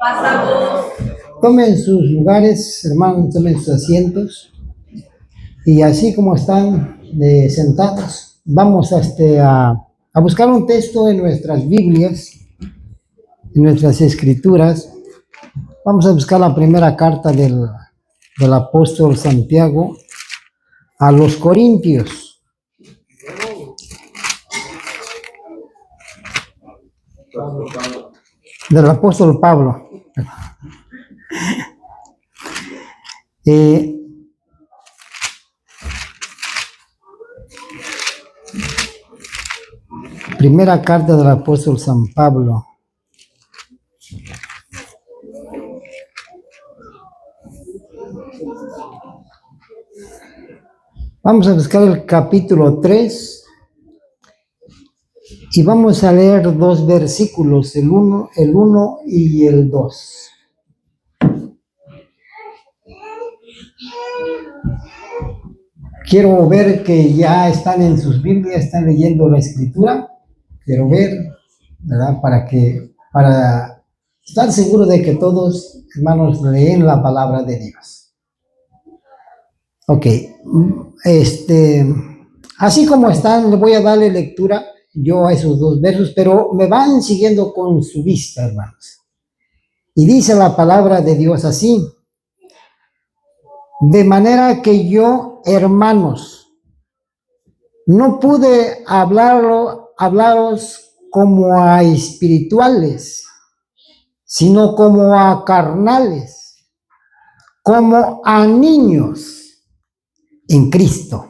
Pasamos. Tomen sus lugares, hermanos, tomen sus asientos. Y así como están sentados, vamos a buscar un texto en nuestras Biblias, en nuestras Escrituras. Vamos a buscar la primera carta del apóstol Santiago a los Corintios. Del apóstol Pablo. Primera carta del apóstol San Pablo. Vamos a buscar el capítulo 3 y vamos a leer dos versículos, el 1 y el 2. Quiero ver que ya están en sus Biblias, están leyendo la Escritura. Quiero ver, ¿verdad? Para estar seguro de que todos, hermanos, leen la palabra de Dios. Ok, así como están, le voy a darle lectura yo a esos dos versos, pero me van siguiendo con su vista, hermanos. Y dice la palabra de Dios así: de manera que yo, hermanos, no pude hablaros como a espirituales, sino como a carnales, como a niños en Cristo.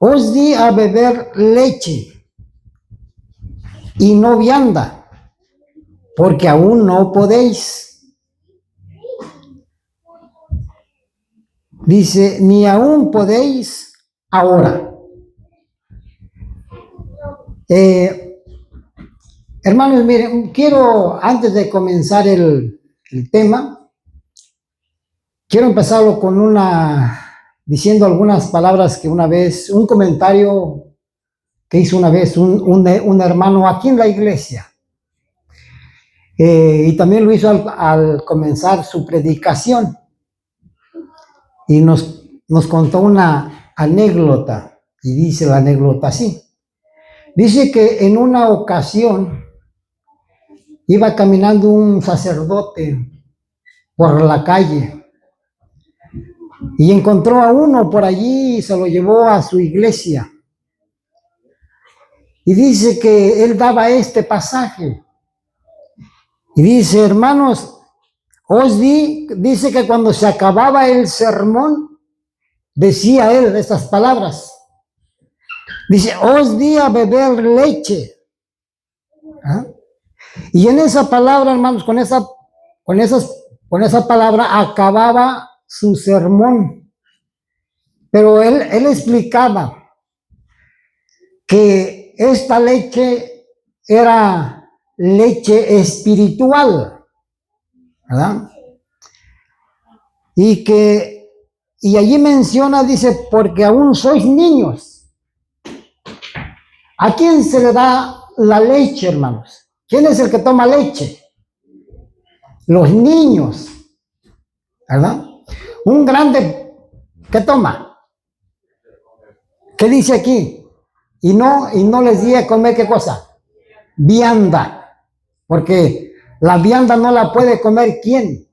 Os di a beber leche y no vianda, porque aún no podéis. Dice, ni aún podéis ahora. Hermanos, miren, quiero, antes de comenzar el tema, quiero empezarlo con diciendo algunas palabras que una vez, un comentario que hizo una vez un hermano aquí en la iglesia. Y también lo hizo al comenzar su predicación. Y nos contó una anécdota, y dice la anécdota así. Dice que en una ocasión iba caminando un sacerdote por la calle y encontró a uno por allí y se lo llevó a su iglesia. Y dice que él daba este pasaje. Y dice, hermanos, dice que cuando se acababa el sermón, decía él estas palabras. Dice, os di a beber leche. ¿Ah? Y en esa palabra, hermanos, con esa palabra acababa su sermón. Pero él explicaba que esta leche era leche espiritual, ¿verdad? Y allí menciona, dice, porque aún sois niños. ¿A quién se le da la leche, hermanos? ¿Quién es el que toma leche? Los niños, ¿verdad? Un grande, ¿qué toma? ¿Qué dice aquí? Y no les di a comer, ¿qué cosa? Vianda. Porque la vianda no la puede comer ¿quién?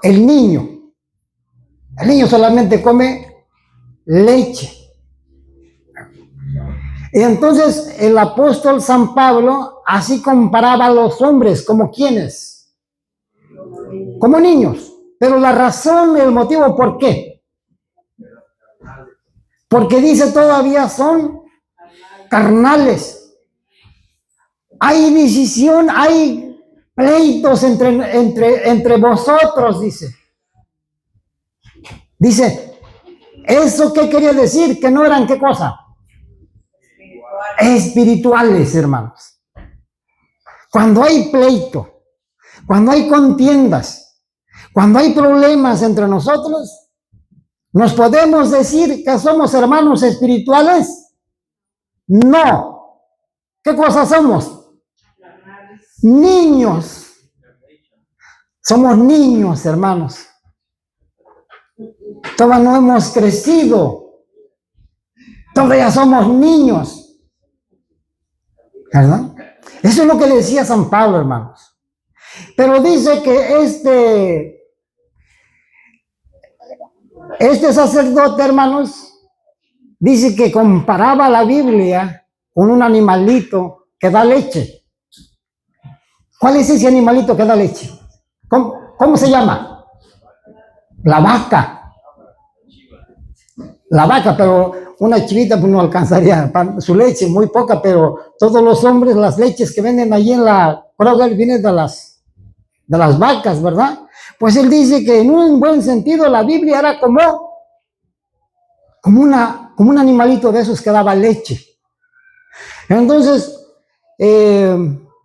El niño. El niño solamente come leche. Y entonces el apóstol San Pablo así comparaba a los hombres, ¿como quiénes? Como niños. Pero la razón, el motivo, ¿por qué? Porque dice todavía son carnales. Hay decisión, hay pleitos entre vosotros, dice. Dice, ¿eso qué quería decir? Que no eran, ¿qué cosa? Espirituales, hermanos. Cuando hay pleito, cuando hay contiendas, cuando hay problemas entre nosotros, ¿nos podemos decir que somos hermanos espirituales? No. ¿Qué cosa somos? Niños. Somos niños, hermanos. Todavía no hemos crecido. Todavía somos niños. ¿Verdad? Eso es lo que le decía San Pablo, hermanos. Pero dice que este sacerdote, hermanos, dice que comparaba la Biblia con un animalito que da leche. ¿Cuál es ese animalito que da leche? ¿Cómo se llama? La vaca. La vaca, pero una chivita pues no alcanzaría su leche, muy poca, pero todos los hombres, las leches que venden allí en la Kroger vienen de las vacas, ¿verdad? Pues él dice que en un buen sentido la Biblia era como un animalito de esos que daba leche. Entonces,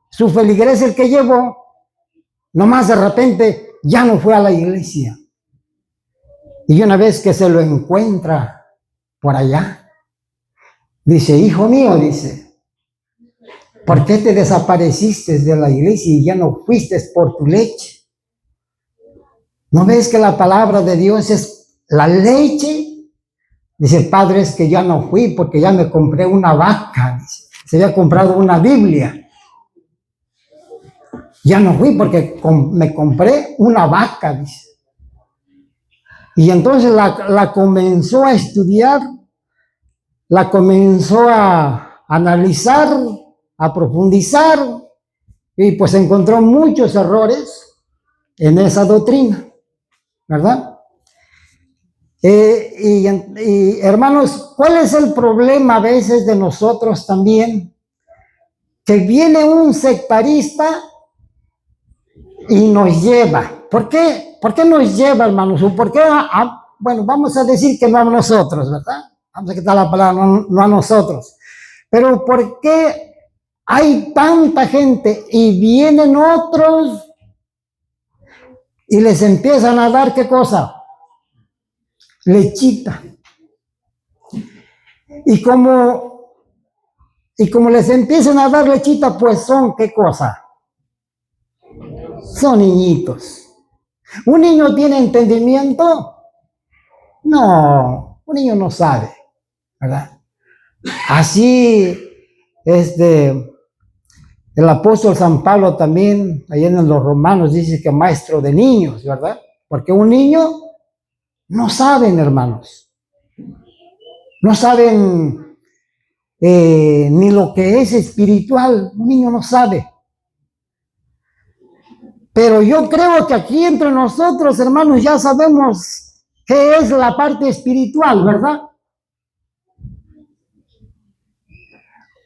su feligrés, el que llevó, nomás de repente ya no fue a la iglesia. Y una vez que se lo encuentra por allá, dice, hijo mío, dice, ¿por qué te desapareciste de la iglesia y ya no fuiste por tu leche? ¿No ves que la palabra de Dios es la leche? Dice, padre, es que ya no fui porque ya me compré una vaca. Dice, se había comprado una Biblia. Ya no fui porque me compré una vaca, dice. Y entonces la comenzó a estudiar, la comenzó a analizar, a profundizar, y pues encontró muchos errores en esa doctrina, ¿verdad? Y hermanos, ¿cuál es el problema a veces de nosotros también? Que viene un sectarista y nos lleva. ¿Por qué? ¿Por qué nos lleva, hermanos? ¿Por qué? Bueno, vamos a decir que no a nosotros, ¿verdad? Vamos a quitar la palabra, no a nosotros. Pero ¿por qué hay tanta gente y vienen otros y les empiezan a dar qué cosa? Lechita. Y como les empiezan a dar lechita, pues son qué cosa? Son niñitos. ¿Un niño tiene entendimiento? No, un niño no sabe, ¿verdad? Así, el apóstol San Pablo también, allá en los Romanos, dice que maestro de niños, ¿verdad? Porque un niño no saben, hermanos. No saben ni lo que es espiritual. Un niño no sabe. Pero yo creo que aquí entre nosotros, hermanos, ya sabemos qué es la parte espiritual, ¿verdad?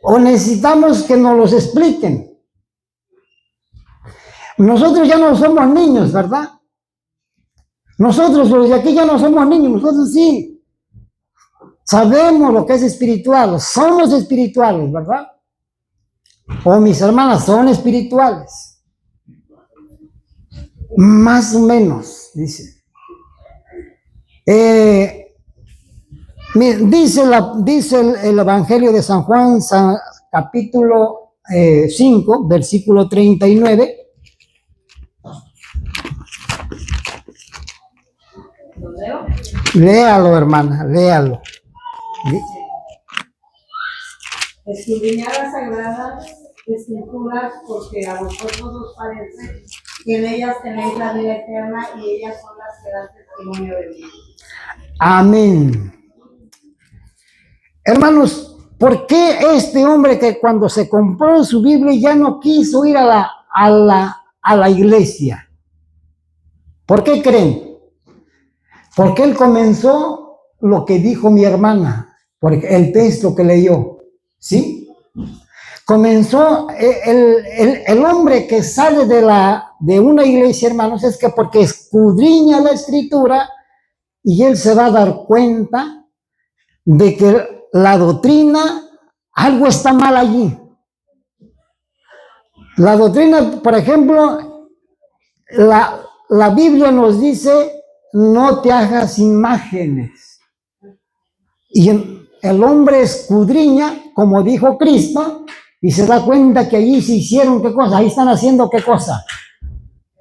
O necesitamos que nos los expliquen. Nosotros ya no somos niños, ¿verdad? Nosotros los de aquí ya no somos niños, nosotros sí. Sabemos lo que es espiritual, somos espirituales, ¿verdad? O mis hermanas son espirituales. Más o menos, dice. Dice el Evangelio de San Juan, capítulo 5, versículo 39. ¿Lo leo? Léalo, hermana, léalo. Escudriñad las sagradas escrituras, porque a vosotros os parece que en ellas tenéis la vida eterna y ellas son las que dan testimonio de mí. Amén. Hermanos, ¿por qué este hombre que cuando se compró su Biblia ya no quiso ir a la iglesia? ¿Por qué creen? Porque él comenzó lo que dijo mi hermana, porque el texto que leyó, ¿sí? Comenzó el hombre que sale de una iglesia, hermanos, es que porque escudriña la escritura y él se va a dar cuenta de que la doctrina, algo está mal allí. La doctrina, por ejemplo, la Biblia nos dice, no te hagas imágenes. Y el hombre escudriña, como dijo Cristo, y se da cuenta que allí se hicieron qué cosa, ahí están haciendo qué cosa.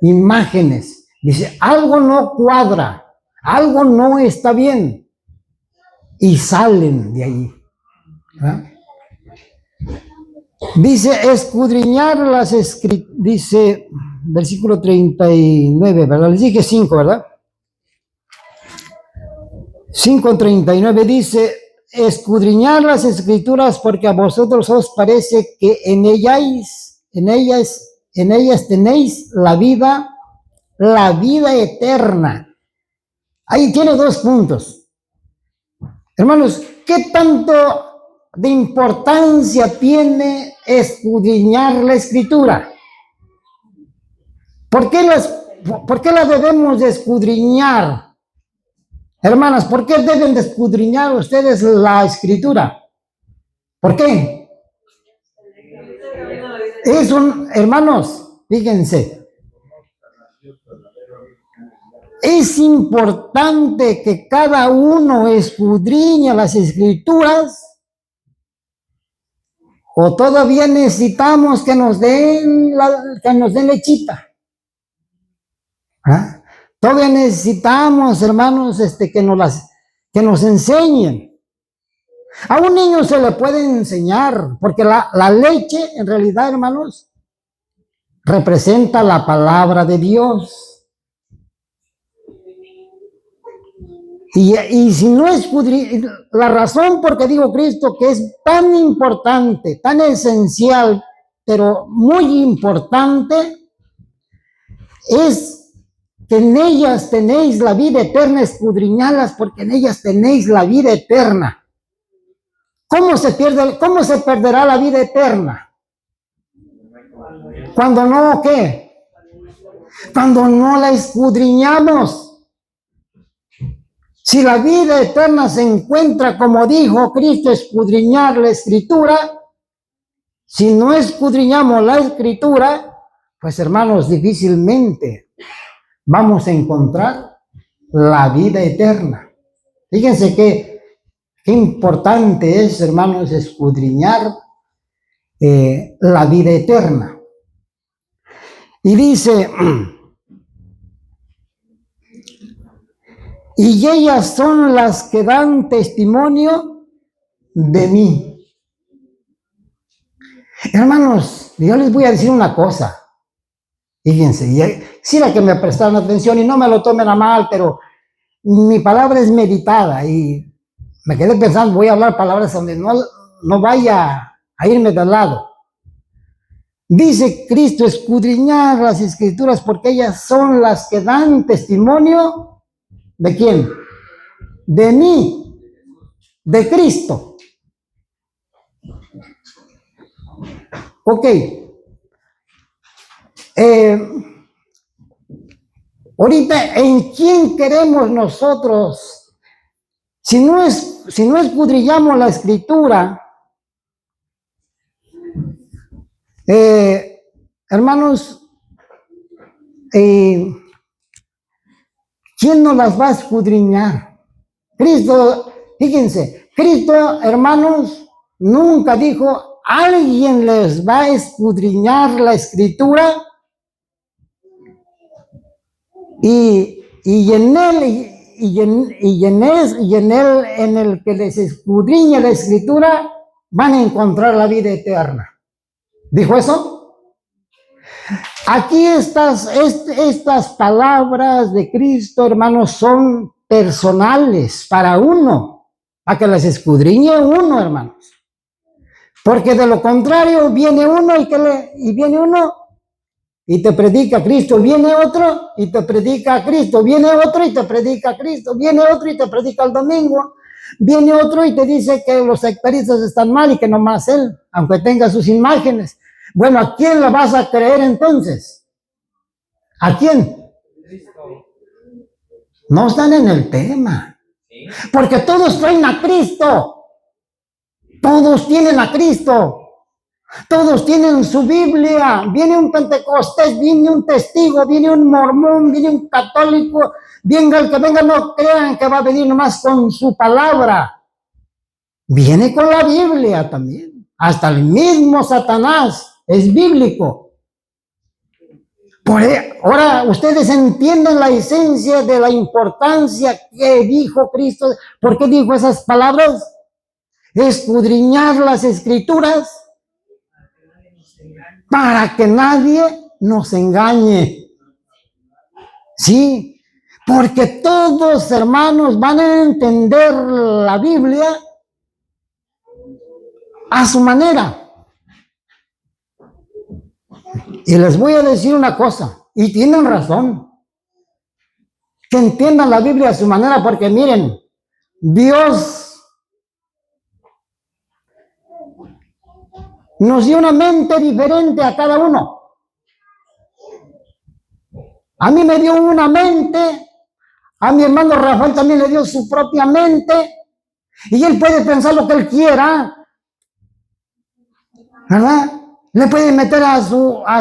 imágenes. Dice, algo no cuadra, algo no está bien. Y salen de allí. ¿Verdad? Dice, escudriñar las escrituras, dice, versículo 39, ¿verdad? Les dije 5, ¿verdad? 5:39 dice, escudriñar las escrituras porque a vosotros os parece que en ellas tenéis la vida eterna. Ahí tiene 2 puntos. Hermanos, ¿qué tanto de importancia tiene escudriñar la escritura? ¿Por qué la debemos de escudriñar? Hermanas, ¿por qué deben de escudriñar ustedes la escritura? ¿Por qué? Hermanos, fíjense, es importante que cada uno escudriñe las escrituras, o todavía necesitamos que nos den lechita. ¿Ah? Todavía necesitamos, hermanos, que nos enseñen. A un niño se le puede enseñar, porque la leche, en realidad, hermanos, representa la palabra de Dios. Y si no es la razón por que digo Cristo que es tan importante, tan esencial, pero muy importante, es que en ellas tenéis la vida eterna, escudriñalas porque en ellas tenéis la vida eterna. ¿Cómo se perderá la vida eterna? Cuando no, ¿qué? Cuando no la escudriñamos. Si la vida eterna se encuentra, como dijo Cristo, escudriñar la escritura, si no escudriñamos la escritura, pues hermanos, difícilmente vamos a encontrar la vida eterna. Fíjense qué importante es, hermanos, escudriñar la vida eterna. Y dice, y ellas son las que dan testimonio de mí. Hermanos, yo les voy a decir una cosa. Fíjense, quisiera que me prestaran atención y no me lo tomen a mal, pero mi palabra es meditada y me quedé pensando, voy a hablar palabras donde no vaya a irme de lado. Dice Cristo, escudriñar las escrituras porque ellas son las que dan testimonio. ¿De quién? De mí, de Cristo. Ok. Ahorita, ¿en quién queremos nosotros? Si no escudriñamos la escritura, hermanos, ¿quién nos las va a escudriñar? Cristo, fíjense, Cristo, hermanos, nunca dijo, ¿alguien les va a escudriñar la escritura? Y en el que les escudriña la escritura, van a encontrar la vida eterna. ¿Dijo eso? Aquí estas palabras de Cristo, hermanos, son personales para uno, para que las escudriñe uno, hermanos. Porque de lo contrario viene uno y viene uno y te predica a Cristo, viene otro y te predica a Cristo, viene otro y te predica a Cristo, viene otro y te predica el domingo, viene otro y te dice que los sectaristas están mal y que nomás él, aunque tenga sus imágenes. Bueno, ¿a quién le vas a creer entonces? ¿A quién? No están en el tema, porque todos traen a Cristo, todos tienen a Cristo. Todos tienen su Biblia. Viene un pentecostés, viene un testigo, viene un mormón, viene un católico. Venga el que venga, no crean que va a venir nomás con su palabra. Viene con la Biblia también. Hasta el mismo Satanás es bíblico. Ahora ustedes entienden la esencia de la importancia que dijo Cristo. ¿Por qué dijo esas palabras? Escudriñar las escrituras para que nadie nos engañe. Sí, porque todos, hermanos, van a entender la Biblia a su manera. Y les voy a decir una cosa, y tienen razón, que entiendan la Biblia a su manera, porque miren, Dios nos dio una mente diferente a cada uno. A mí me dio una mente, a mi hermano Rafael también le dio su propia mente, y él puede pensar lo que él quiera, ¿verdad? Le puede meter a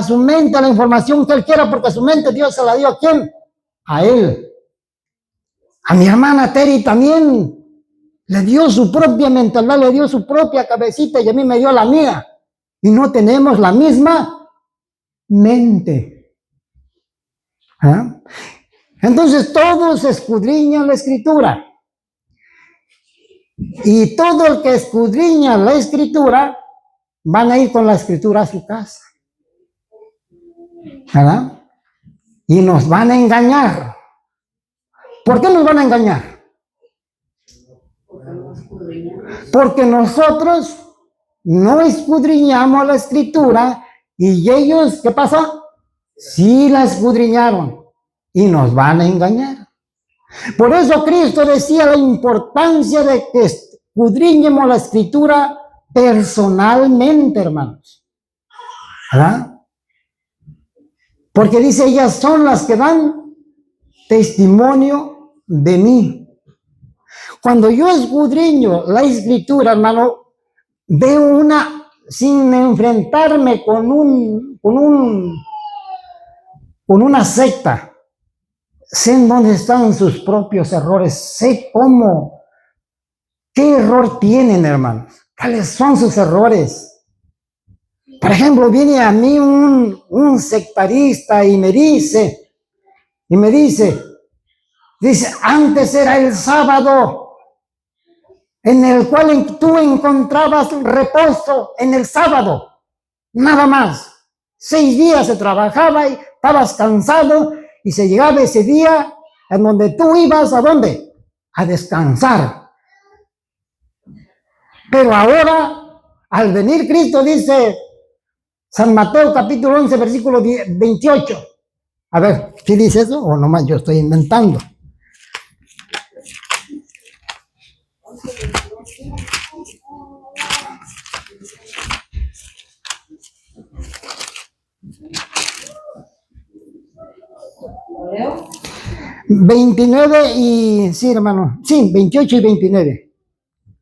su mente la información que él quiera, porque su mente Dios se la dio ¿a quién? A él. A mi hermana Terry también le dio su propia mentalidad, le dio su propia cabecita y a mí me dio la mía. Y no tenemos la misma mente. ¿Ah? Entonces todos escudriñan la escritura. Y todo el que escudriña la escritura van a ir con la escritura a su casa. ¿Verdad? Y nos van a engañar. ¿Por qué nos van a engañar? Porque nosotros no escudriñamos la escritura y ellos, ¿qué pasó? Sí la escudriñaron y nos van a engañar. Por eso Cristo decía la importancia de que escudriñemos la escritura personalmente, hermanos. ¿Verdad? Porque dice, ellas son las que dan testimonio de mí. Cuando yo escudriño la escritura, hermano, veo sin enfrentarme con una secta, sé en dónde están sus propios errores, sé qué error tienen, hermanos, cuáles son sus errores. Por ejemplo, viene a mí un sectarista y me dice, antes era el sábado en el cual tú encontrabas reposo en el sábado, nada más. 6 días se trabajaba y estabas cansado y se llegaba ese día en donde tú ibas, ¿a dónde? A descansar. Pero ahora, al venir Cristo, dice San Mateo capítulo 11, versículo 28. A ver, ¿sí dice eso o nomás yo estoy inventando? ¿Leo? 29 y, sí, hermano, sí, 28 y 29.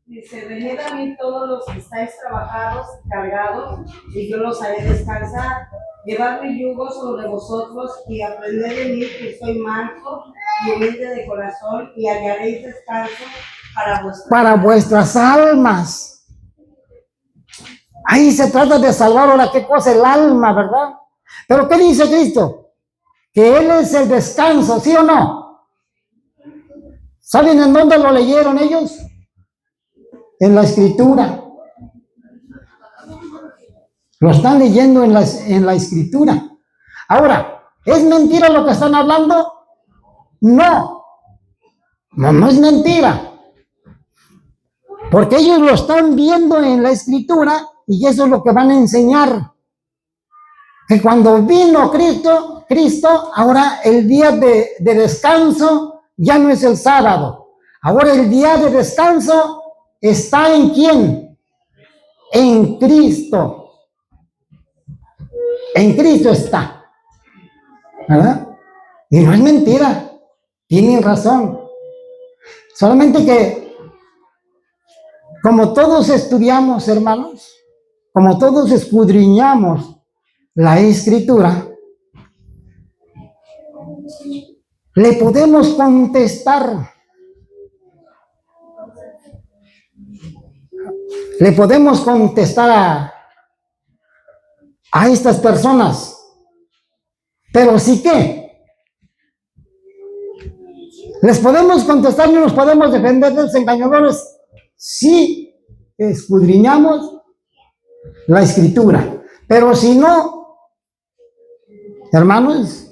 Dice, venid a mí todos los que estáis trabajados y cargados, y yo los haré descansar. Llevad mi yugo sobre vosotros y aprended de mí, que soy manso y humilde de corazón, y hallaréis descanso para vuestras almas. Ahí se trata de salvar ahora qué cosa, el alma, ¿verdad? Pero ¿qué dice Cristo? Que Él es el descanso, ¿sí o no? ¿Saben en dónde lo leyeron ellos? En la Escritura. Lo están leyendo en la Escritura. Ahora, ¿es mentira lo que están hablando? No. No es mentira. Porque ellos lo están viendo en la Escritura y eso es lo que van a enseñar. Que cuando vino Cristo, ahora el día de descanso ya no es el sábado. Ahora el día de descanso está ¿en quién? En Cristo. En Cristo está. ¿Verdad? Y no es mentira. Tienen razón. Solamente que, como todos estudiamos, hermanos, como todos escudriñamos la Escritura, le podemos contestar. Le podemos contestar a estas personas Pero sí que les podemos contestar y nos podemos defender de los engañadores si escudriñamos la escritura. Pero si no, hermanos,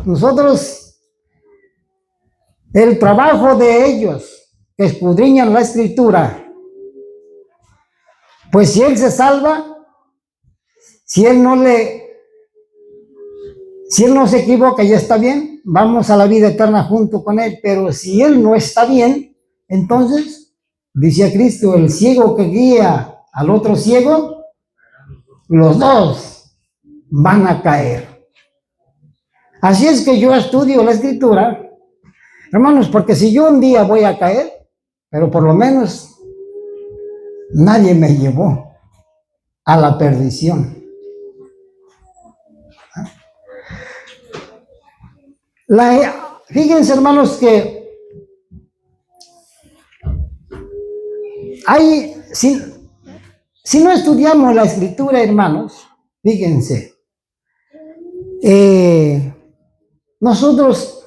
nosotros, el trabajo de ellos que escudriñan la escritura, pues si él se salva, si él no se equivoca, ya está bien, vamos a la vida eterna junto con él. Pero si él no está bien, entonces, dice Cristo, el ciego que guía al otro ciego, los dos van a caer. Así es que yo estudio la escritura, hermanos, porque si yo un día voy a caer, pero por lo menos nadie me llevó a la perdición. Fíjense, hermanos, que si no estudiamos la escritura, hermanos, fíjense, nosotros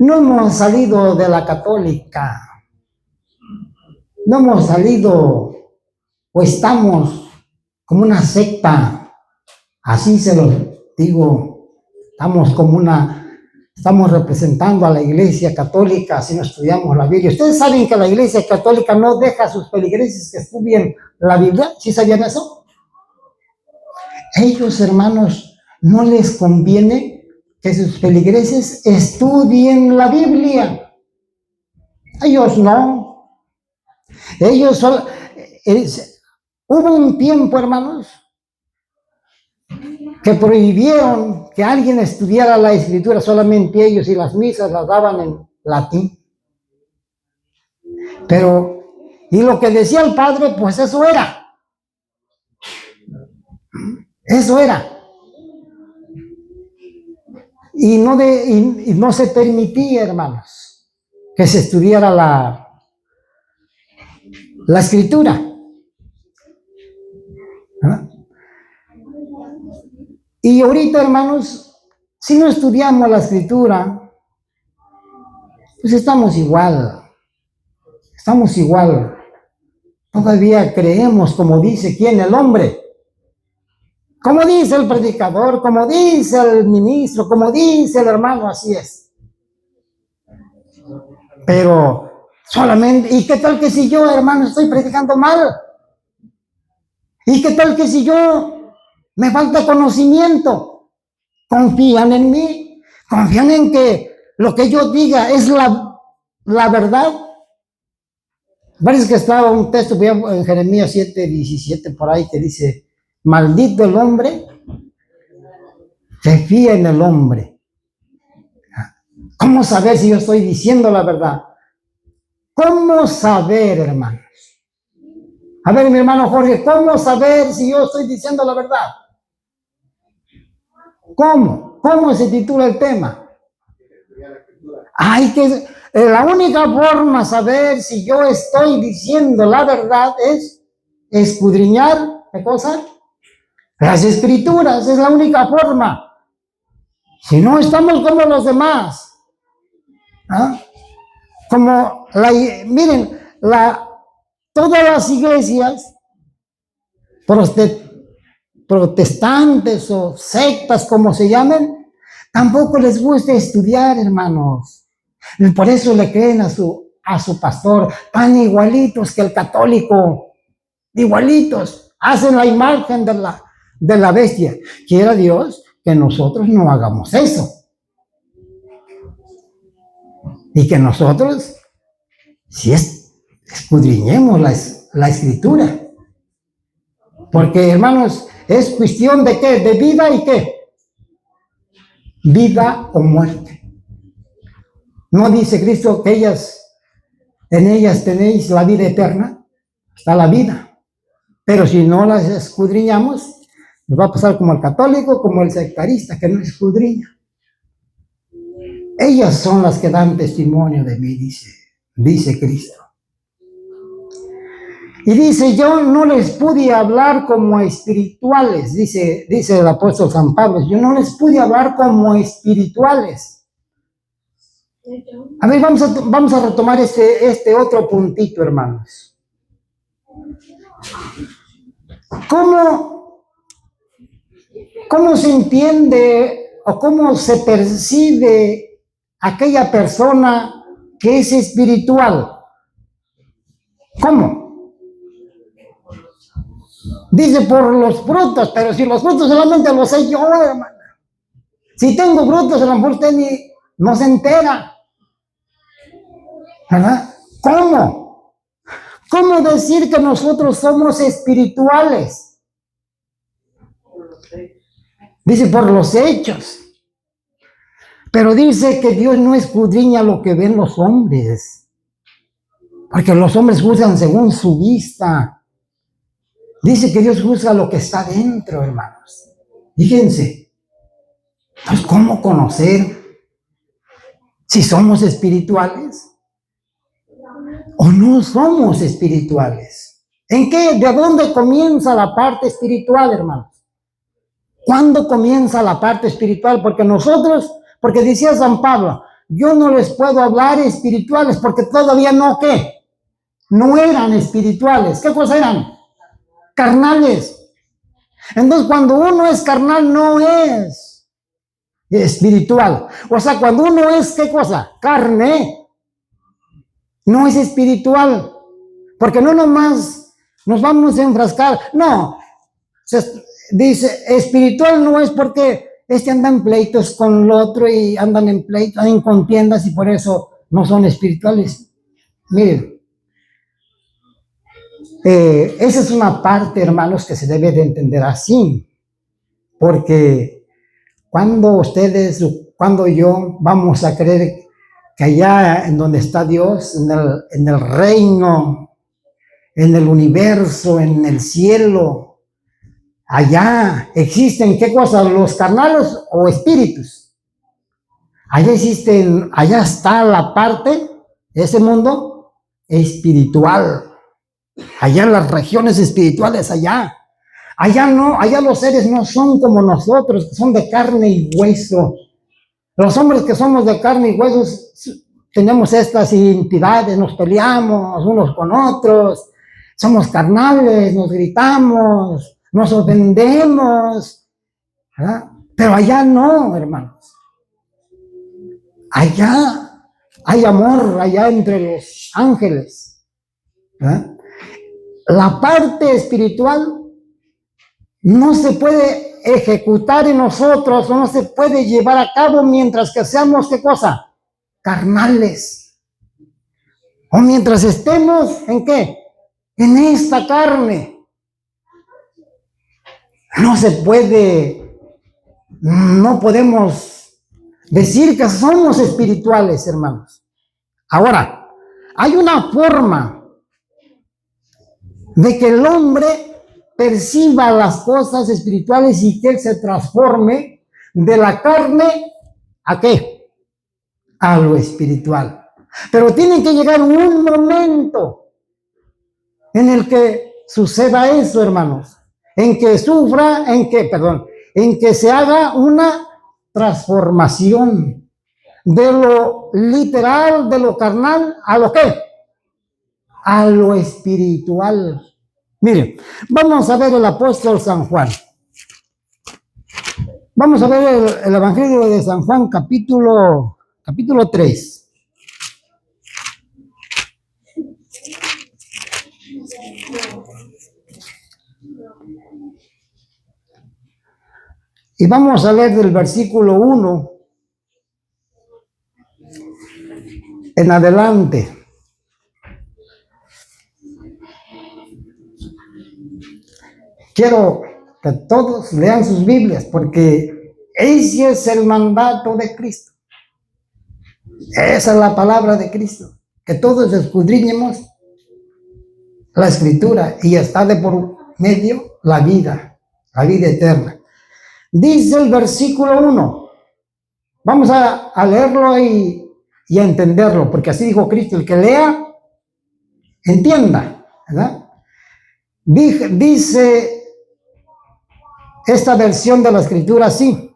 no hemos salido de la católica, no hemos salido o estamos como una secta, así se lo digo, estamos representando a la Iglesia Católica si no estudiamos la Biblia. Ustedes saben que la Iglesia Católica no deja a sus feligreses que estudien la Biblia. ¿Sí sabían eso? Ellos, hermanos, no les conviene que sus feligreses estudien la Biblia. Ellos no. Hubo un tiempo, hermanos, que prohibieron que alguien estudiara la escritura, solamente ellos, y las misas las daban en latín. Y lo que decía el padre, pues eso era. Eso era. Y no se permitía, hermanos, que se estudiara la escritura. ¿Ah? Y ahorita, hermanos, si no estudiamos la escritura, pues estamos igual. Todavía creemos, como dice quién, el hombre. Como dice el predicador, como dice el ministro, como dice el hermano, así es. Pero solamente, ¿y qué tal que si yo, hermano, estoy predicando mal? ¿Y qué tal que si yo me falta conocimiento? ¿Confían en mí? ¿Confían en que lo que yo diga es la verdad? Parece que estaba un texto en Jeremías 7:17 por ahí que dice: maldito el hombre que fía en el hombre. ¿Cómo saber si yo estoy diciendo la verdad? ¿Cómo saber, hermanos? A ver, mi hermano Jorge, ¿cómo saber si yo estoy diciendo la verdad? ¿Cómo? ¿Cómo se titula el tema? La única forma de saber si yo estoy diciendo la verdad es escudriñar, ¿qué cosa? Las escrituras, es la única forma. Si no, estamos como los demás. ¿Ah? Miren, todas las iglesias protestantes o sectas, como se llamen, tampoco les gusta estudiar, hermanos. Por eso le creen a su pastor, tan igualitos que el católico, igualitos, hacen la imagen de la bestia. Quiera Dios que nosotros no hagamos eso. Y que nosotros, si escudriñemos la escritura. Porque, hermanos, es cuestión de ¿qué? De vida y ¿qué? Vida o muerte. ¿No dice Cristo que en ellas tenéis la vida eterna? Está la vida. Pero si no las escudriñamos, nos va a pasar como el católico, como el sectarista, que no escudriña. Ellas son las que dan testimonio de mí, dice Cristo. Y dice, yo no les pude hablar como espirituales, dice el apóstol San Pablo, yo no les pude hablar como espirituales. A ver, vamos a retomar este otro puntito, hermanos. ¿Cómo se entiende o cómo se percibe aquella persona que es espiritual? ¿Cómo? Dice por los frutos, pero si los frutos solamente los sé yo, hermano. Si tengo frutos, a lo mejor usted no se entera. ¿Verdad? ¿Cómo? ¿Cómo decir que nosotros somos espirituales? Dice por los hechos. Pero dice que Dios no escudriña lo que ven los hombres. Porque los hombres juzgan según su vista. Dice que Dios juzga lo que está dentro, hermanos. Fíjense. Entonces, ¿cómo conocer si somos espirituales o no somos espirituales? ¿De dónde comienza la parte espiritual, hermanos? ¿Cuándo comienza la parte espiritual? Porque decía San Pablo, yo no les puedo hablar espirituales porque todavía no eran espirituales. ¿Qué cosa eran? Carnales. Entonces, cuando uno es carnal, no es espiritual. O sea, cuando uno es, ¿qué cosa? Carne, no es espiritual. Porque no nomás nos vamos a enfrascar. No. Dice, espiritual no es porque anda en pleitos con el otro y andan en pleitos, andan en contiendas y por eso no son espirituales. Miren. Esa es una parte, hermanos, que se debe de entender así, porque cuando yo vamos a creer que allá en donde está Dios, en el reino, en el universo, en el cielo, allá existen, ¿qué cosas? ¿Los carnales o espíritus? Allá está la parte, ese mundo espiritual. Allá en las regiones espirituales, allá no, allá los seres no son como nosotros, que son de carne y hueso. Los hombres que somos de carne y huesos tenemos estas identidades, nos peleamos unos con otros, somos carnales, nos gritamos, nos ofendemos, ¿verdad? Pero allá no, hermanos. Allá hay amor, allá entre los ángeles, ¿verdad? La parte espiritual no se puede ejecutar en nosotros, no se puede llevar a cabo mientras que seamos, ¿qué cosa? Carnales. O mientras estemos, ¿en qué? En esta carne. No podemos decir que somos espirituales, hermanos. Ahora, hay una forma de que el hombre perciba las cosas espirituales y que él se transforme de la carne ¿a qué? A lo espiritual. Pero tiene que llegar un momento en el que suceda eso, hermanos, en que se haga una transformación de lo literal, de lo carnal, ¿a lo qué? A lo espiritual. Miren, vamos a ver el apóstol San Juan. Vamos a ver el Evangelio de San Juan, capítulo 3. Y vamos a leer del versículo 1 en adelante. Quiero que todos lean sus Biblias porque ese es el mandato de Cristo. Esa es la palabra de Cristo. Que todos escudriñemos la Escritura y está de por medio la vida eterna. Dice el versículo 1. Vamos a leerlo y a entenderlo, porque así dijo Cristo, el que lea, entienda, ¿verdad? Dice esta versión de la escritura así: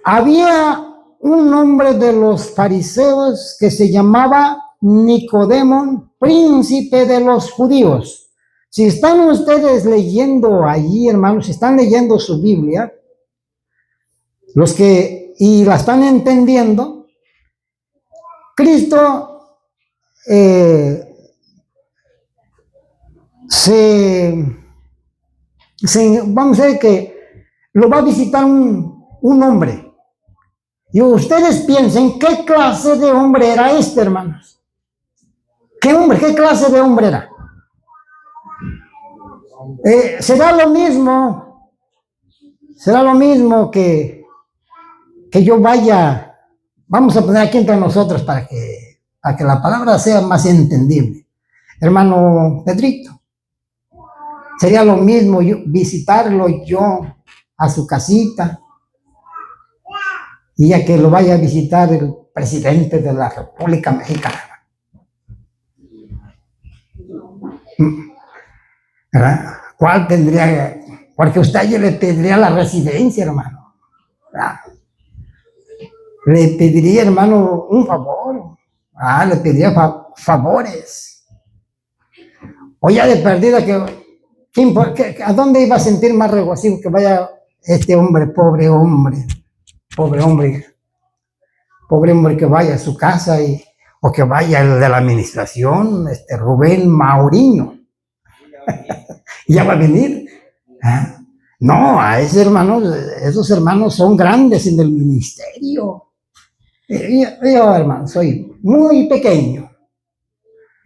había un hombre de los fariseos que se llamaba Nicodemo, príncipe de los judíos. Si están ustedes leyendo allí, hermanos, si están leyendo su Biblia, y la están entendiendo, Cristo vamos a ver que lo va a visitar un hombre. Y ustedes piensen, ¿qué clase de hombre era este, hermanos? ¿Qué clase de hombre era? Será lo mismo que yo vaya, vamos a poner aquí entre nosotros para que la palabra sea más entendible. Hermano Pedrito, sería lo mismo visitarlo yo a su casita, y ya que lo vaya a visitar el presidente de la República Mexicana. ¿Verdad? ¿Cuál tendría? Porque usted ya le pediría la residencia, hermano. ¿Verdad? Le pediría, hermano, un favor. Le pediría favores. O ya de perdida ¿a dónde iba a sentir más regocijo que vaya este hombre, pobre hombre que vaya a su casa o que vaya el de la administración, Rubén Mauriño? Ya va a venir. No, esos hermanos son grandes en el ministerio. Yo, hermano, soy muy pequeño.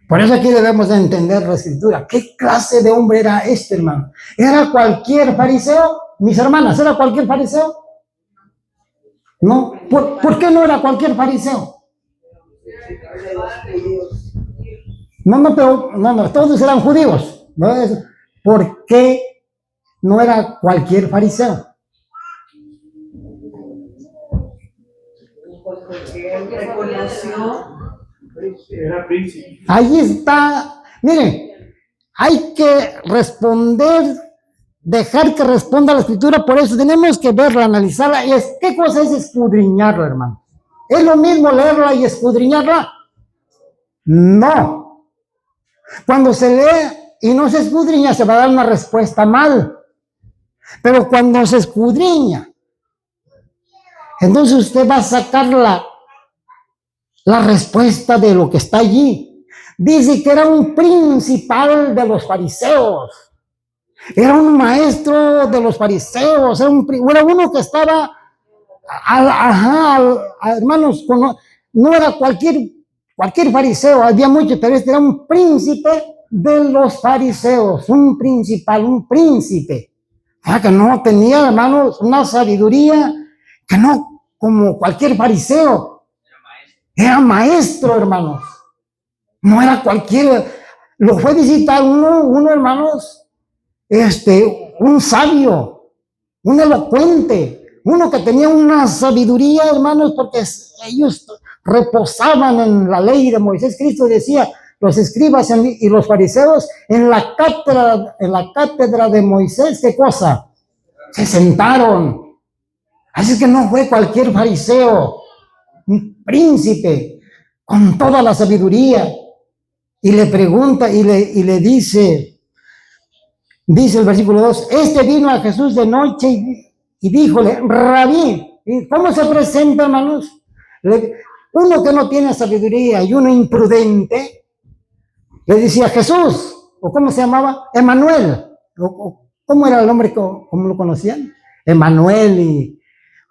Por eso aquí debemos de entender la escritura. ¿Qué clase de hombre era este, hermano? ¿Era cualquier fariseo? Mis hermanas, ¿era cualquier fariseo? No. ¿Por qué no era cualquier fariseo? No, todos eran judíos. ¿No? ¿Por qué no era cualquier fariseo? Porque él reconoció. Era príncipe. Ahí está. Miren, hay que responder, dejar que responda la escritura. Por eso tenemos que verla, analizarla. ¿Qué cosa es escudriñarla, hermano? ¿Es lo mismo leerla y escudriñarla? No. Cuando se lee y no se escudriña, se va a dar una respuesta mal. Pero cuando se escudriña, entonces usted va a sacar la respuesta de lo que está allí. Dice que era un principal de los fariseos. Era un maestro de los fariseos. Era uno que estaba, hermanos, no era cualquier fariseo, había muchos, pero este era un príncipe de los fariseos, un principal, un príncipe. Que no tenía, hermanos, una sabiduría que no como cualquier fariseo. Era maestro, hermanos. No era cualquier. Lo fue a visitar uno, hermanos, un sabio, un elocuente, uno que tenía una sabiduría, hermanos, porque ellos reposaban en la ley de Moisés. Cristo decía, los escribas y los fariseos en la cátedra de Moisés, ¿qué cosa? Se sentaron. Así que no fue cualquier fariseo, un príncipe con toda la sabiduría. Y le pregunta y le dice el versículo 2, vino a Jesús de noche y díjole, Rabí. ¿Y cómo se presenta, hermanos? Uno que no tiene sabiduría y uno imprudente, le decía Jesús, o ¿cómo se llamaba? Emanuel. ¿Cómo era el nombre? ¿Cómo lo conocían? Emanuel y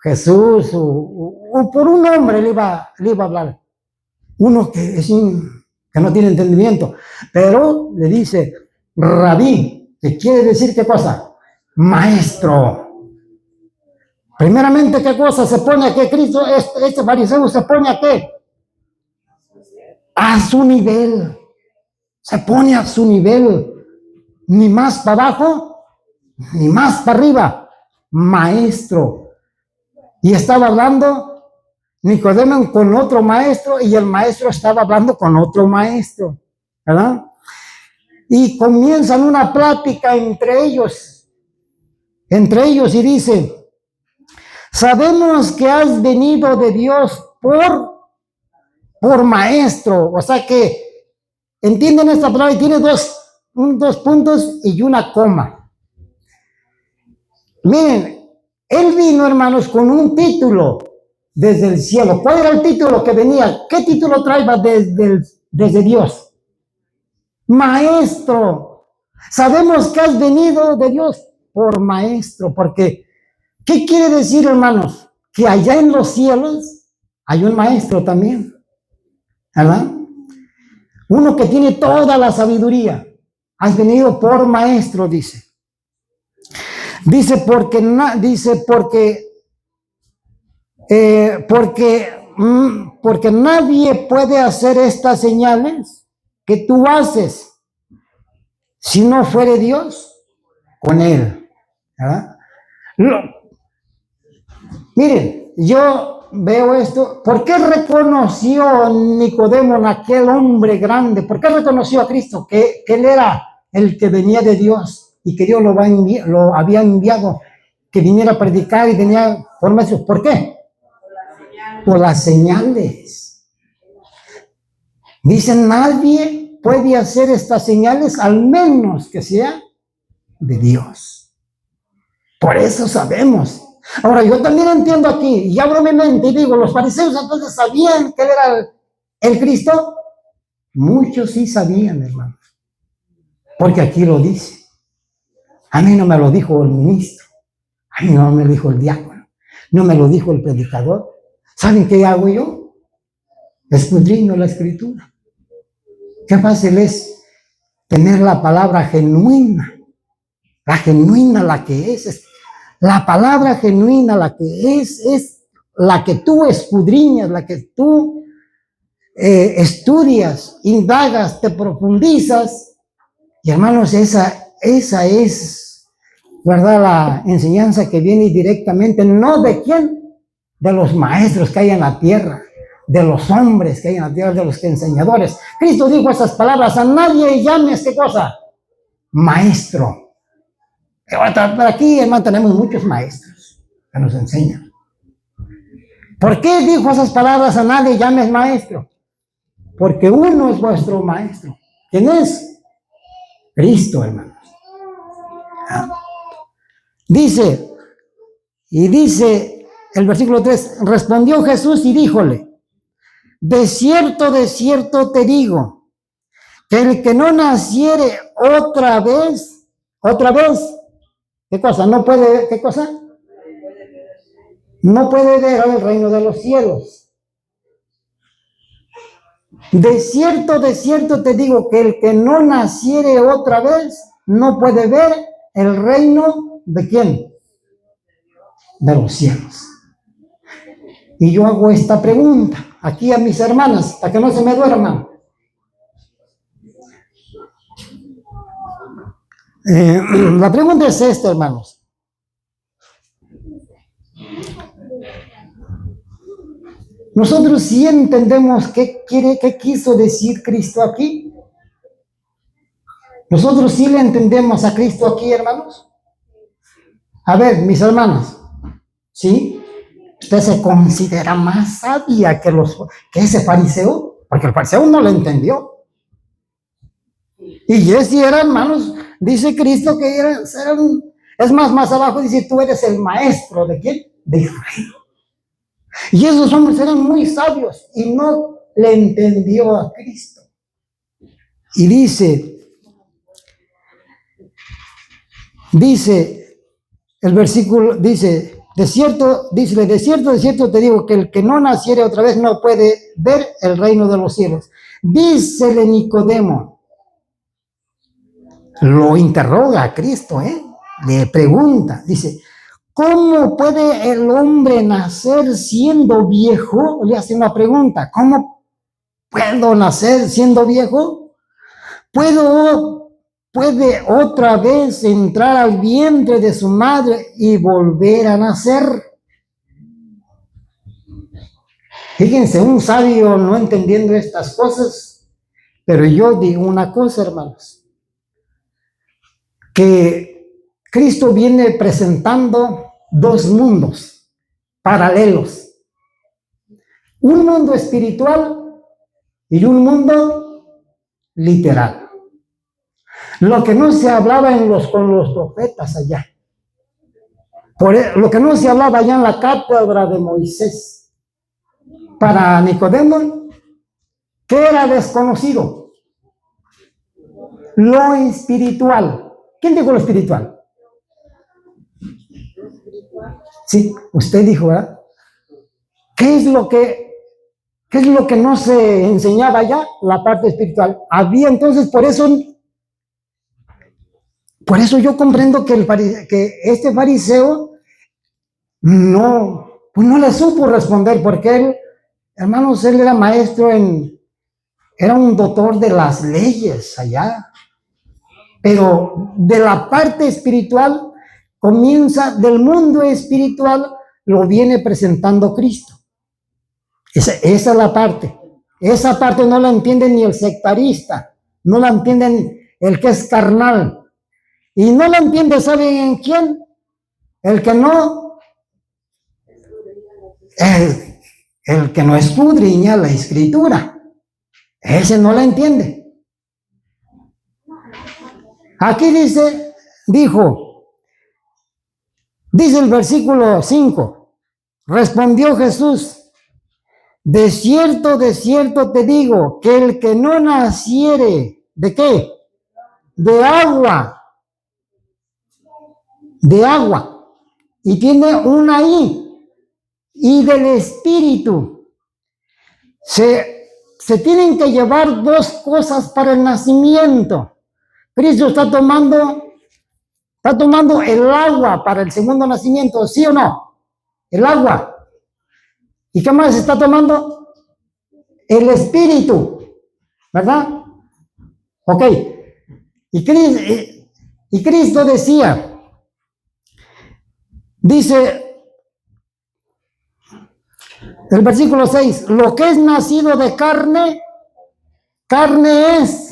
Jesús, o por un nombre le iba a hablar. Uno que no tiene entendimiento, pero le dice Rabí, que quiere decir ¿qué cosa? Maestro. Primeramente, ¿qué cosa se pone a qué? Cristo, este fariseo se pone a qué? A su nivel. Se pone a su nivel. Ni más para abajo, ni más para arriba. Maestro. Y estaba hablando Nicodemo con otro maestro y el maestro estaba hablando con otro maestro, ¿verdad? y comienzan una plática entre ellos y dice, sabemos que has venido de Dios por maestro. O sea que, ¿entienden esta palabra? Y tiene dos puntos y una coma. Miren, él vino, hermanos, con un título desde el cielo. ¿Cuál era el título que venía? ¿Qué título traía desde Dios? Maestro. Sabemos que has venido de Dios por maestro, porque ¿qué quiere decir, hermanos? Que allá en los cielos hay un maestro también, ¿verdad? Uno que tiene toda la sabiduría. Has venido por maestro, dice. Dice porque nadie puede hacer estas señales que tú haces si no fuere Dios con él, ¿verdad? Miren, yo veo esto. ¿Por qué reconoció Nicodemo en aquel hombre grande? ¿Por qué reconoció a Cristo? Que él era el que venía de Dios y que Dios lo había enviado, que viniera a predicar y venía por maestros. ¿Por qué? Por las señales. Dicen, nadie puede hacer estas señales al menos que sea de Dios. Por eso sabemos. Ahora, yo también entiendo aquí, y abro mi mente y digo, ¿los fariseos entonces sabían que él era el Cristo? Muchos sí sabían, hermanos. Porque aquí lo dice. A mí no me lo dijo el ministro. A mí no me lo dijo el diácono. No me lo dijo el predicador. ¿Saben qué hago yo? Escudriño la escritura. Qué fácil es tener la palabra genuina. La genuina, la que es. La palabra genuina, la que es la que tú escudriñas, la que tú estudias, indagas, te profundizas. Y hermanos, esa es, ¿verdad? La enseñanza que viene directamente, no de quién, de los maestros que hay en la tierra, de los hombres que hay en la tierra, de los enseñadores. Cristo dijo esas palabras, a nadie llames, ¿qué cosa? Maestro. Pero aquí, hermano, tenemos muchos maestros que nos enseñan. ¿Por qué dijo esas palabras, a nadie llames maestro? Porque uno es vuestro maestro. ¿Quién es? Cristo, hermanos. Dice el versículo 3, respondió Jesús y díjole, de cierto te digo, que el que no naciere otra vez, ¿qué cosa? No puede, ¿qué cosa? No puede ver el reino de los cielos. De cierto te digo que el que no naciere otra vez no puede ver el reino de ¿quién? De los cielos. Y yo hago esta pregunta aquí a mis hermanas, para que no se me duerman. La pregunta es esta, hermanos. Nosotros sí entendemos qué quiso decir Cristo aquí. Nosotros sí le entendemos a Cristo aquí, hermanos. A ver, mis hermanas, ¿sí? ¿Usted se considera más sabia que ese fariseo? Porque el fariseo no lo entendió. Y ese era, hermanos, dice Cristo que es más abajo dice, tú eres el maestro, ¿de quién? De Israel. Y esos hombres eran muy sabios y no le entendió a Cristo. Y dice el versículo, dice, de cierto te digo que el que no naciere otra vez no puede ver el reino de los cielos. Dícele Nicodemo, lo interroga a Cristo, le pregunta, dice, ¿cómo puede el hombre nacer siendo viejo? Le hace una pregunta, ¿cómo puedo nacer siendo viejo? ¿Puede otra vez entrar al vientre de su madre y volver a nacer? Fíjense, un sabio no entendiendo estas cosas, pero yo digo una cosa, hermanos. que Cristo viene presentando dos mundos paralelos. Un mundo espiritual y un mundo literal. Lo que no se hablaba con los profetas allá. Lo que no se hablaba allá en la cátedra de Moisés. Para Nicodemo, ¿qué era desconocido? Lo espiritual. ¿Quién dijo lo espiritual? Sí, usted dijo, ¿verdad? ¿Qué es lo que no se enseñaba allá? La parte espiritual. Había entonces, por eso yo comprendo que este fariseo no le supo responder, porque él, hermanos, él era maestro era un doctor de las leyes allá. Pero de la parte espiritual del mundo espiritual, lo viene presentando Cristo. Esa es la parte. Esa parte no la entiende ni el sectarista, no la entienden el que es carnal. Y no la entiende, ¿saben en quién? El que no escudriña la escritura. Ese no la entiende. Aquí dice el versículo 5, respondió Jesús, de cierto te digo, que el que no naciere, ¿de qué? De agua, y tiene una I, y del Espíritu. Se tienen que llevar dos cosas para el nacimiento. Cristo está tomando el agua para el segundo nacimiento, ¿sí o no? El agua. ¿Y qué más está tomando? El Espíritu, ¿verdad? Ok. Y Cristo dice el versículo 6, lo que es nacido de carne, carne es.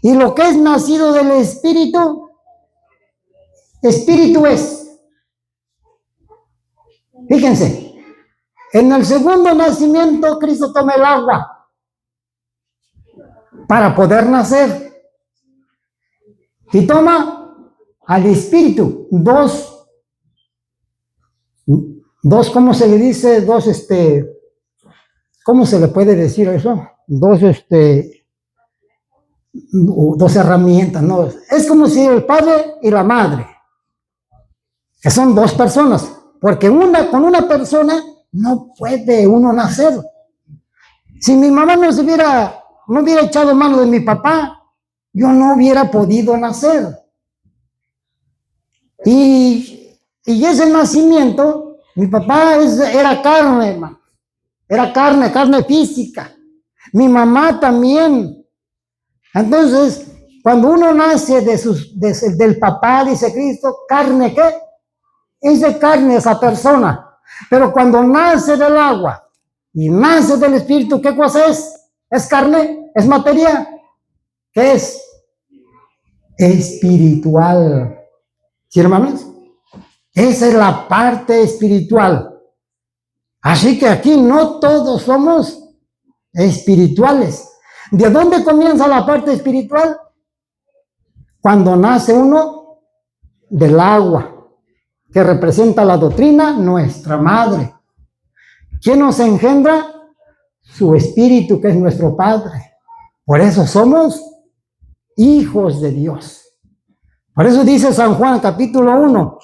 Y lo que es nacido del Espíritu, Espíritu es. Fíjense, en el segundo nacimiento Cristo toma el agua para poder nacer. Y toma al Espíritu, dos, ¿cómo se le dice? ¿Cómo se le puede decir eso? Dos herramientas, ¿no? Es como si el padre y la madre, que son dos personas, porque con una persona no puede uno nacer. Si mi mamá no hubiera echado mano de mi papá, yo no hubiera podido nacer. Y ese nacimiento, mi papá era carne, hermano. Era carne física. Mi mamá también. Entonces, cuando uno nace del papá, dice Cristo, ¿carne qué? Es de carne esa persona. Pero cuando nace del agua y nace del Espíritu, ¿qué cosa es? ¿Es carne? ¿Es materia? ¿Qué es? Espiritual. ¿Sí, hermanos? Esa es la parte espiritual. Así que aquí no todos somos espirituales. ¿De dónde comienza la parte espiritual? Cuando nace uno del agua, que representa la doctrina, nuestra madre. ¿Quién nos engendra? Su Espíritu, que es nuestro Padre. Por eso somos hijos de Dios. Por eso dice San Juan, capítulo 1.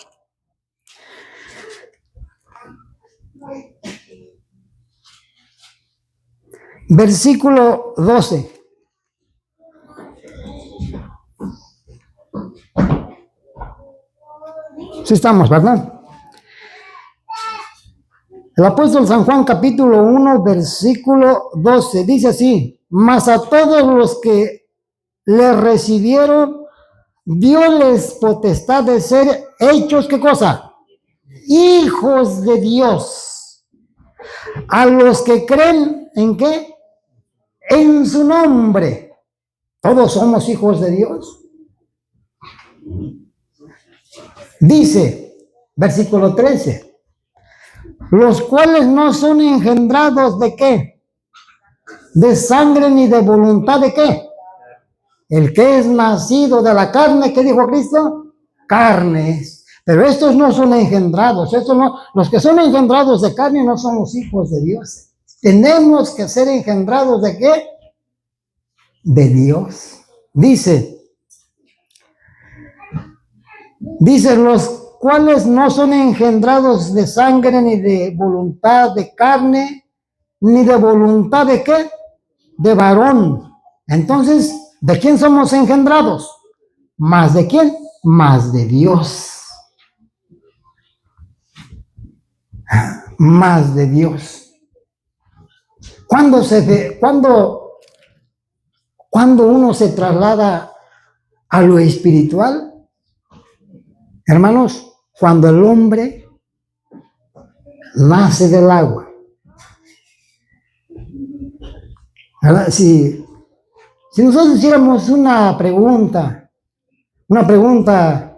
Versículo 12. Sí estamos, ¿verdad? El apóstol San Juan, capítulo 1, versículo 12, dice así, mas a todos los que le recibieron, dióles potestad de ser hechos, ¿qué cosa? Hijos de Dios. A los que creen, ¿en qué? En su nombre. Todos somos hijos de Dios. Dice, versículo 13, los cuales no son engendrados ¿de qué? De sangre ni de voluntad ¿de qué? El que es nacido de la carne, ¿qué dijo Cristo? Carnes. Pero estos no son engendrados, estos no, los que son engendrados de carne no son los hijos de Dios. Tenemos que ser engendrados ¿de qué? De Dios. Dice los cuales no son engendrados de sangre, ni de voluntad de carne, ni de voluntad de qué? De varón. Entonces, ¿de quién somos engendrados? ¿Más de quién? Más de Dios. Más de Dios. Cuando uno se traslada a lo espiritual, hermanos, cuando el hombre nace del agua. ¿Verdad? Si nosotros hiciéramos una pregunta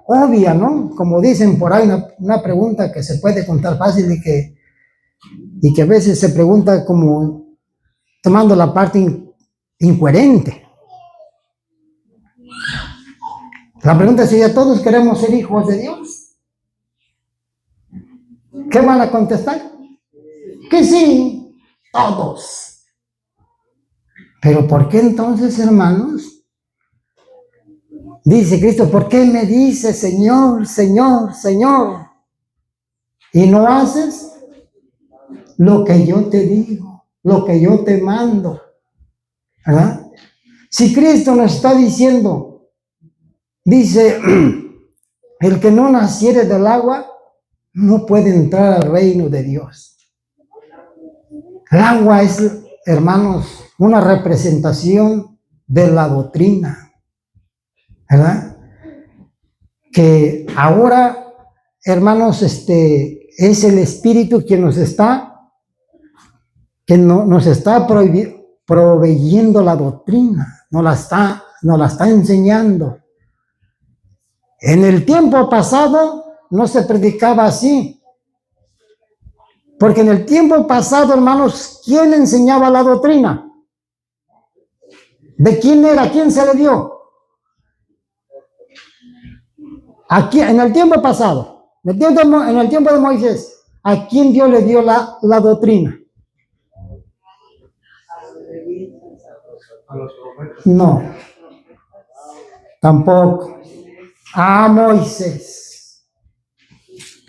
obvia, ¿no? Como dicen por ahí, una pregunta que se puede contar fácil y que a veces se pregunta como tomando la parte incoherente. La pregunta es si ya todos queremos ser hijos de Dios. ¿Qué van a contestar? Que sí, todos. Pero ¿por qué entonces, hermanos? Dice Cristo, ¿por qué me dices, Señor, Señor, Señor? Y no haces lo que yo te digo, lo que yo te mando. ¿Verdad? Si Cristo nos está diciendo, dice, el que no naciere del agua no puede entrar al reino de Dios. El agua es, hermanos, una representación de la doctrina, ¿verdad? Que ahora, hermanos, es el Espíritu quien nos está proveyendo la doctrina, nos la está enseñando. En el tiempo pasado no se predicaba así. Porque en el tiempo pasado, hermanos, ¿quién enseñaba la doctrina? ¿De quién era? ¿A quién se le dio? Aquí, en el tiempo pasado, en el tiempo de Moisés, ¿a quién Dios le dio la doctrina? No, tampoco. A Moisés.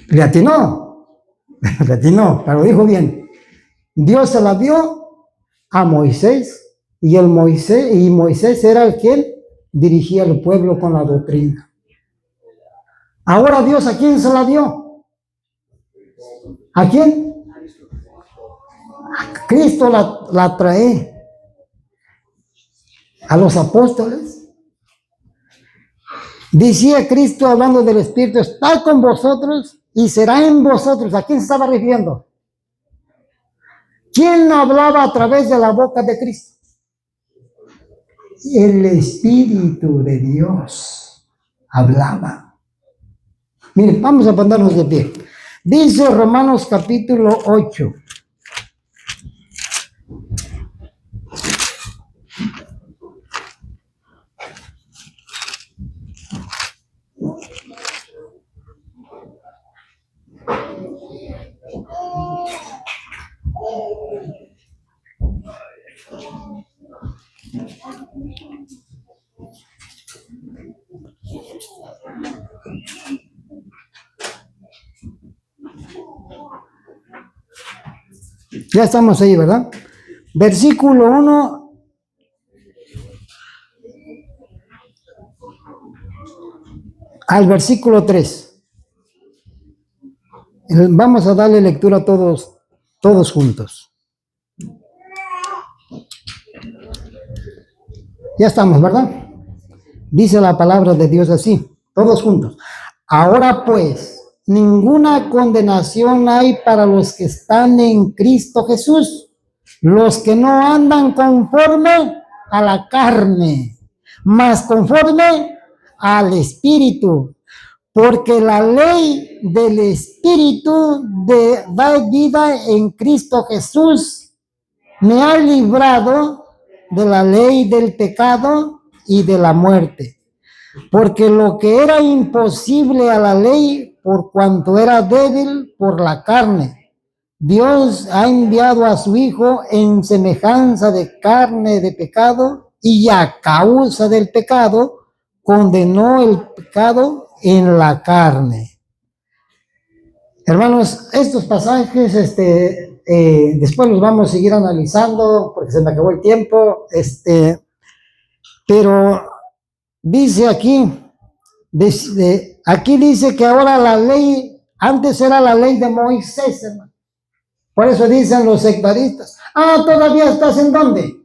Le atinó, pero dijo bien. Dios se la dio a Moisés y Moisés era el quien dirigía al pueblo con la doctrina. Ahora Dios, ¿a quién se la dio? ¿A quién? A Cristo la trae a los apóstoles. Decía Cristo, hablando del Espíritu, está con vosotros y será en vosotros. ¿A quién se estaba refiriendo? ¿Quién hablaba a través de la boca de Cristo? El Espíritu de Dios hablaba. Miren, vamos a ponernos de pie. Dice Romanos capítulo 8. Ya estamos ahí, ¿verdad? Versículo 1 al versículo 3. Vamos a darle lectura a todos juntos. Ya estamos, ¿verdad? Dice la palabra de Dios así, todos juntos. Ahora pues, ninguna condenación hay para los que están en Cristo Jesús, los que no andan conforme a la carne, mas conforme al Espíritu, porque la ley del Espíritu da vida en Cristo Jesús me ha librado de la ley del pecado y de la muerte. Porque lo que era imposible a la ley, por cuanto era débil por la carne, Dios ha enviado a su Hijo en semejanza de carne de pecado, y a causa del pecado condenó el pecado en la carne. Hermanos, estos pasajes, después los vamos a seguir analizando porque se me acabó el tiempo, pero dice aquí, aquí dice que ahora la ley, antes era la ley de Moisés, hermano. Por eso dicen los sectaristas, ¿todavía estás en dónde?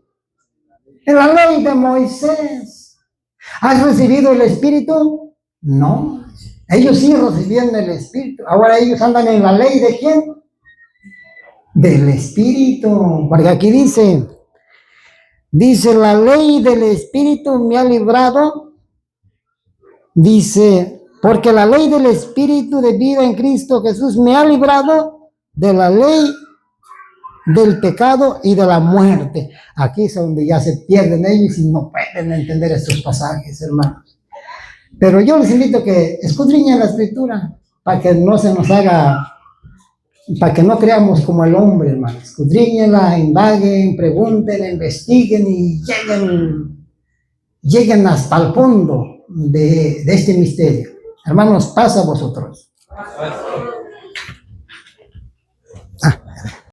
En la ley de Moisés. ¿Has recibido el Espíritu? No. Ellos sí recibieron el Espíritu. Ahora ellos andan en la ley ¿de quién? Del Espíritu. Porque aquí dice, la ley del Espíritu me ha librado. Dice, porque la ley del Espíritu de vida en Cristo Jesús me ha librado de la ley del pecado y de la muerte. Aquí es donde ya se pierden ellos y no pueden entender estos pasajes, hermanos. Pero yo les invito a que escudriñen la Escritura para que no se nos haga, para que no creamos como el hombre, hermanos. Escudriñenla, indaguen, pregunten, investiguen y lleguen hasta el fondo de este misterio. Hermanos, pasa a vosotros.